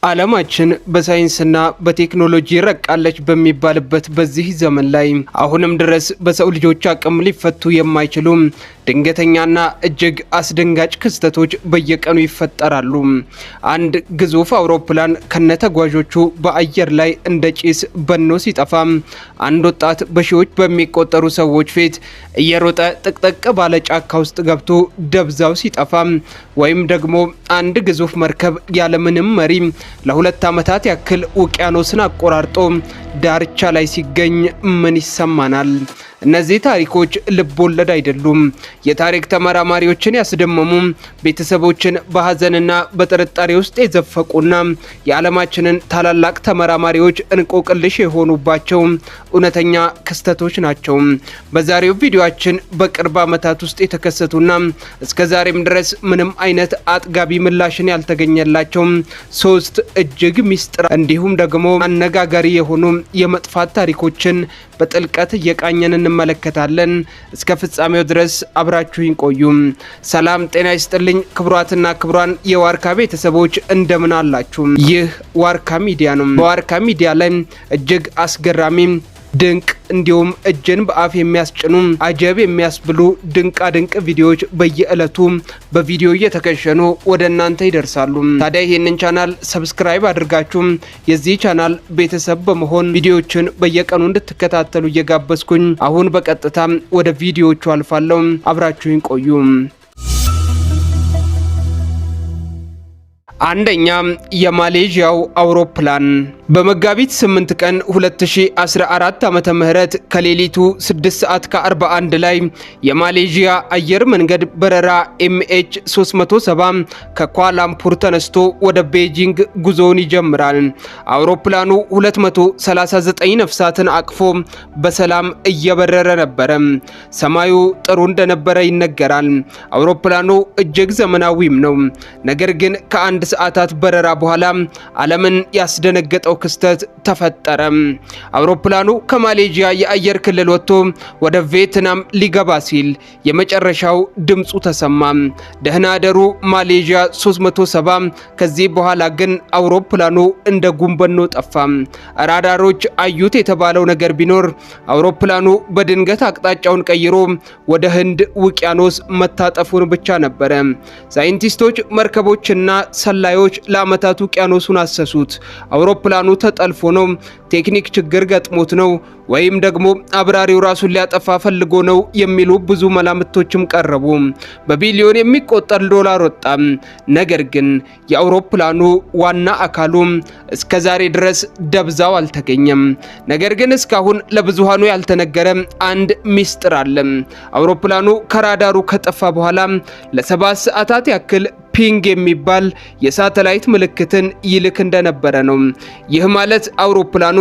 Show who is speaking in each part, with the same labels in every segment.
Speaker 1: ዓለማችን በሳይንስና በቴክኖሎጂ ረቃለች በሚባልበት በዚህ ዘመን ላይ አሁንም ድረስ በሰው ልጆች አቅም ሊፈቱ የማይችሉ ድንገተኛና እጅግ አስደንጋጭ ክስተቶች በየቀኑ ይፈጠራሉ። አንድ ግዙፍ አውሮፕላን ከነተጓዦቹ በአየር ላይ እንደ ጭስ በኖ ሲጠፋ፣ አንድ ወጣት በሺዎች በሚቆጠሩ ሰዎች ፊት እየሮጠ ጥቅጥቅ ባለ ጫካ ውስጥ ገብቶ ደብዛው ሲጠፋ፣ ወይም ደግሞ አንድ ግዙፍ መርከብ ያለምንም መሪ ለሁለት ዓመታት ያክል ውቅያኖስን አቆራርጦ ዳርቻ ላይ ሲገኝ ምን ይሰማናል? እነዚህ ታሪኮች ልብ ወለድ አይደሉም። የታሪክ ተመራማሪዎችን ያስደመሙ፣ ቤተሰቦችን በሐዘንና በጥርጣሬ ውስጥ የዘፈቁና የዓለማችንን ታላላቅ ተመራማሪዎች እንቆቅልሽ የሆኑባቸው እውነተኛ ክስተቶች ናቸው። በዛሬው ቪዲዮአችን በቅርብ ዓመታት ውስጥ የተከሰቱና እስከዛሬም ድረስ ምንም አይነት አጥጋቢ ምላሽን ያልተገኘላቸው ሶስት እጅግ ሚስጥር እንዲሁም ደግሞ አነጋጋሪ የሆኑ የመጥፋት ታሪኮችን በጥልቀት እየቃኘን እንመለከታለን። እስከ ፍጻሜው ድረስ አብራችሁኝ ቆዩ። ሰላም ጤና ይስጥልኝ ክቡራትና ክቡራን የዋርካ ቤተሰቦች እንደምን አላችሁ? ይህ ዋርካ ሚዲያ ነው። በዋርካ ሚዲያ ላይ እጅግ አስገራሚ ድንቅ እንዲሁም እጅን በአፍ የሚያስጭኑ አጀብ የሚያስብሉ ድንቃ ድንቅ ቪዲዮዎች በየዕለቱ በቪዲዮ እየተከሸኑ ወደ እናንተ ይደርሳሉ። ታዲያ ይህንን ቻናል ሰብስክራይብ አድርጋችሁ የዚህ ቻናል ቤተሰብ በመሆን ቪዲዮዎችን በየቀኑ እንድትከታተሉ እየጋበዝኩኝ አሁን በቀጥታ ወደ ቪዲዮዎቹ አልፋለሁ። አብራችሁኝ ቆዩ። አንደኛ፣ የማሌዥያው አውሮፕላን በመጋቢት 8 ቀን 2014 ዓመተ ምህረት ከሌሊቱ 6:41 ላይ የማሌዥያ አየር መንገድ በረራ MH370 ከኳላምፑር ተነስቶ ወደ ቤጂንግ ጉዞውን ይጀምራል። አውሮፕላኑ 239 ነፍሳትን አቅፎ በሰላም እየበረረ ነበረ። ሰማዩ ጥሩ እንደነበረ ይነገራል። አውሮፕላኑ እጅግ ዘመናዊም ነው። ነገር ግን ከአንድ ሰዓታት በረራ በኋላ ዓለምን ያስደነገጠው ክስተት ተፈጠረ። አውሮፕላኑ ከማሌዥያ የአየር ክልል ወጥቶ ወደ ቪየትናም ሊገባ ሲል የመጨረሻው ድምፁ ተሰማ። ደህና አደሩ ማሌዥያ 370። ከዚህ በኋላ ግን አውሮፕላኑ እንደ ጉንበኖ ጠፋ። ራዳሮች አዩት የተባለው ነገር ቢኖር አውሮፕላኑ በድንገት አቅጣጫውን ቀይሮ ወደ ህንድ ውቅያኖስ መታጠፉን ብቻ ነበረ። ሳይንቲስቶች፣ መርከቦችና ሰላዮች ለዓመታት ውቅያኖሱን አሰሱት። አውሮፕላኑ ተጠልፎ ነው፣ ቴክኒክ ችግር ገጥሞት ነው፣ ወይም ደግሞ አብራሪው ራሱን ሊያጠፋ ፈልጎ ነው የሚሉ ብዙ መላምቶችም ቀረቡ። በቢሊዮን የሚቆጠር ዶላር ወጣ። ነገር ግን የአውሮፕላኑ ዋና አካሉ እስከዛሬ ድረስ ደብዛው አልተገኘም። ነገር ግን እስካሁን ለብዙሃኑ ያልተነገረ አንድ ሚስጥር አለ። አውሮፕላኑ ከራዳሩ ከጠፋ በኋላ ለ7 ሰዓታት ያክል ፒንግ የሚባል የሳተላይት ምልክትን ይልክ እንደነበረ ነው። ይህ ማለት አውሮፕላኑ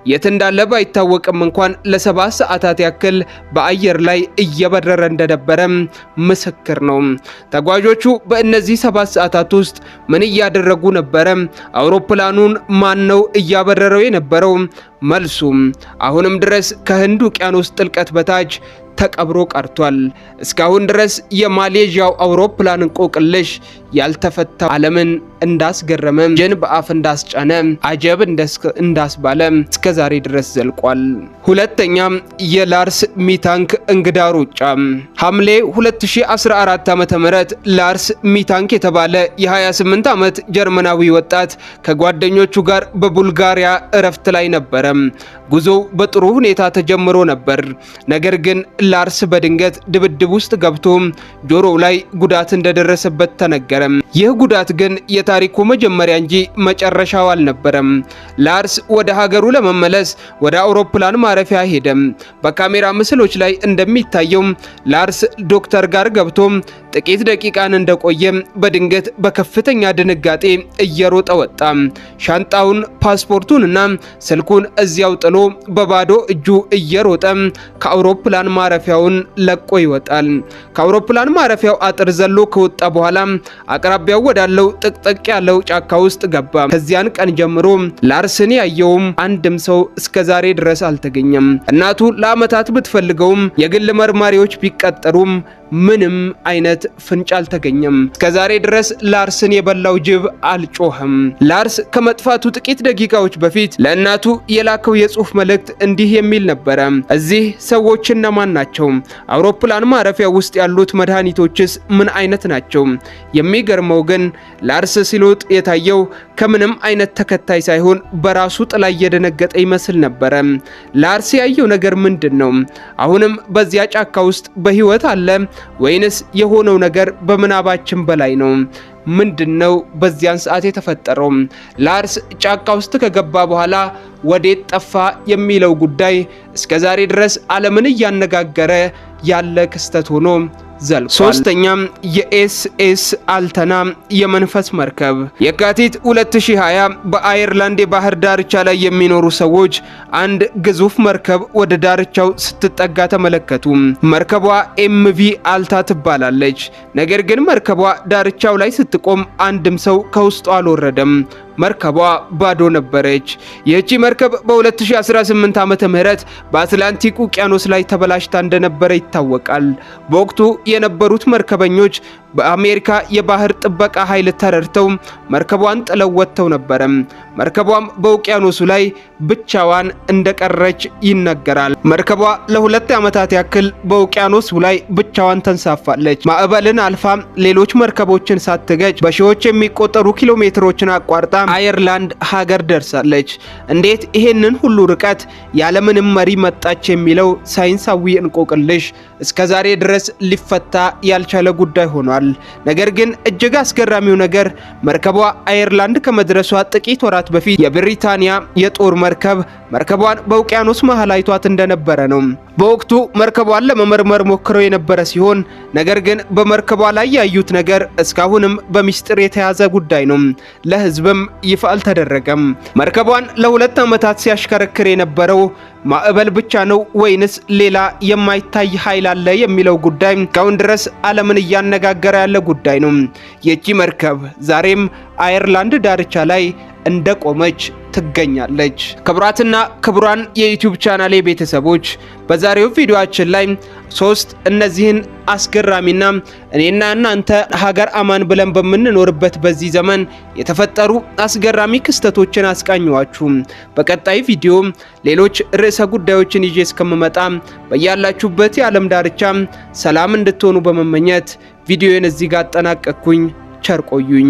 Speaker 1: የት እንዳለ ባይታወቅም እንኳን ለ7 ሰዓታት ያክል በአየር ላይ እየበረረ እንደነበረ ምስክር ነው። ተጓዦቹ በእነዚህ 7 ሰዓታት ውስጥ ምን እያደረጉ ነበረ? አውሮፕላኑን ማን ነው እያበረረው የነበረው? መልሱ አሁንም ድረስ ከህንድ ውቅያኖስ ጥልቀት በታች ተቀብሮ ቀርቷል። እስካሁን ድረስ የማሌዥያው አውሮፕላን እንቆቅልሽ ያልተፈታ፣ ዓለምን እንዳስገረመ፣ ጀን በአፍ እንዳስጫነ፣ አጀብ እንዳስባለ እስከዛሬ ድረስ ዘልቋል። ሁለተኛ፣ የላርስ ሚታንክ እንግዳ ሩጫ። ሐምሌ 2014 ዓ.ም ላርስ ሚታንክ የተባለ የ28 ዓመት ጀርመናዊ ወጣት ከጓደኞቹ ጋር በቡልጋሪያ እረፍት ላይ ነበረ። ጉዞው በጥሩ ሁኔታ ተጀምሮ ነበር። ነገር ግን ላርስ በድንገት ድብድብ ውስጥ ገብቶ ጆሮው ላይ ጉዳት እንደደረሰበት ተነገረ። ይህ ጉዳት ግን የታሪኩ መጀመሪያ እንጂ መጨረሻው አልነበረም። ላርስ ወደ ሀገሩ ለመመለስ ወደ አውሮፕላን ማረፊያ ሄደ። በካሜራ ምስሎች ላይ እንደሚታየው ላርስ ዶክተር ጋር ገብቶ ጥቂት ደቂቃን እንደቆየ በድንገት በከፍተኛ ድንጋጤ እየሮጠ ወጣ። ሻንጣውን፣ ፓስፖርቱንና ስልኩን እዚያው ጥሎ በባዶ እጁ እየሮጠ ከአውሮፕላን ማረፊያውን ለቆ ይወጣል። ከአውሮፕላን ማረፊያው አጥር ዘሎ ከወጣ በኋላ አቅራቢያው ወዳለው ጥቅጥቅ ያለው ጫካ ውስጥ ገባ። ከዚያን ቀን ጀምሮ ላርስን ያየውም አንድም ሰው እስከዛሬ ድረስ አልተገኘም። እናቱ ለዓመታት ብትፈልገውም የግል መርማሪዎች ቢቀጠሩም ምንም አይነት ፍንጭ አልተገኘም። እስከዛሬ ድረስ ላርስን የበላው ጅብ አልጮህም። ላርስ ከመጥፋቱ ጥቂት ደቂቃዎች በፊት ለእናቱ የላከው የጽሑፍ መልእክት እንዲህ የሚል ነበረ። እዚህ ሰዎች እነማን ናቸው? አውሮፕላን ማረፊያ ውስጥ ያሉት መድኃኒቶችስ ምን አይነት ናቸው? የሚገርመው ግን ላርስ ሲሉጥ የታየው ከምንም አይነት ተከታይ ሳይሆን በራሱ ጥላ እየደነገጠ ይመስል ነበረ። ላርስ ያየው ነገር ምንድን ነው? አሁንም በዚያ ጫካ ውስጥ በህይወት አለ ወይንስ የሆነው ነገር በምናባችን በላይ ነው? ምንድነው በዚያን ሰዓት የተፈጠረው? ላርስ ጫካ ውስጥ ከገባ በኋላ ወዴት ጠፋ የሚለው ጉዳይ እስከዛሬ ድረስ ዓለምን እያነጋገረ ያለ ክስተት ሆኖ ዘልቋል። ሶስተኛም የኤስኤስ አልተና የመንፈስ መርከብ የካቲት 2020 በአየርላንድ የባህር ዳርቻ ላይ የሚኖሩ ሰዎች አንድ ግዙፍ መርከብ ወደ ዳርቻው ስትጠጋ ተመለከቱ። መርከቧ ኤምቪ አልታ ትባላለች። ነገር ግን መርከቧ ዳርቻው ላይ ስትቆም አንድም ሰው ከውስጡ አልወረደም። መርከቧ ባዶ ነበረች። ይህቺ መርከብ በ2018 ዓመተ ምህረት በአትላንቲክ ውቅያኖስ ላይ ተበላሽታ እንደነበረ ይታወቃል። በወቅቱ የነበሩት መርከበኞች በአሜሪካ የባህር ጥበቃ ኃይል ተረድተው መርከቧን ጥለው ወጥተው ነበር። መርከቧም በውቅያኖሱ ላይ ብቻዋን እንደቀረች ይነገራል። መርከቧ ለ2 ዓመታት ያክል በውቅያኖሱ ላይ ብቻዋን ተንሳፋለች። ማዕበልን አልፋ ሌሎች መርከቦችን ሳትገጭ በሺዎች የሚቆጠሩ ኪሎሜትሮችን አቋርጣ አየርላንድ ሀገር ደርሳለች። እንዴት ይሄንን ሁሉ ርቀት ያለምንም መሪ መጣች የሚለው ሳይንሳዊ እንቆቅልሽ እስከዛሬ ድረስ ሊፈታ ያልቻለ ጉዳይ ሆኗል። ነገር ግን እጅግ አስገራሚው ነገር መርከቧ አየርላንድ ከመድረሷ ጥቂት ወራት በፊት የብሪታንያ የጦር መርከቧን በውቅያኖስ መሃል አይቷት እንደነበረ ነው። በወቅቱ መርከቧን ለመመርመር ሞክረው የነበረ ሲሆን ነገር ግን በመርከቧ ላይ ያዩት ነገር እስካሁንም በሚስጥር የተያዘ ጉዳይ ነው። ለሕዝብም ይፋ አልተደረገም። መርከቧን ለ2 ዓመታት ሲያሽከረክር የነበረው ማዕበል ብቻ ነው ወይንስ ሌላ የማይታይ ኃይል አለ የሚለው ጉዳይ እስካሁን ድረስ ዓለምን እያነጋገረ ያለ ጉዳይ ነው። ይህቺ መርከብ ዛሬም አየርላንድ ዳርቻ ላይ እንደቆመች ትገኛለች። ክቡራትና ክቡራን የዩቲዩብ ቻናሌ ቤተሰቦች በዛሬው ቪዲዮአችን ላይ 3 እነዚህን አስገራሚና እኔና እናንተ ሀገር አማን ብለን በምንኖርበት በዚህ ዘመን የተፈጠሩ አስገራሚ ክስተቶችን አስቃኘዋችሁ። በቀጣይ ቪዲዮ ሌሎች ርዕሰ ጉዳዮችን ይዤ እስከምመጣ በያላችሁበት የዓለም ዳርቻ ሰላም እንድትሆኑ በመመኘት ቪዲዮን እዚህ ጋር አጠናቀቅኩኝ። ቸር ቆዩኝ።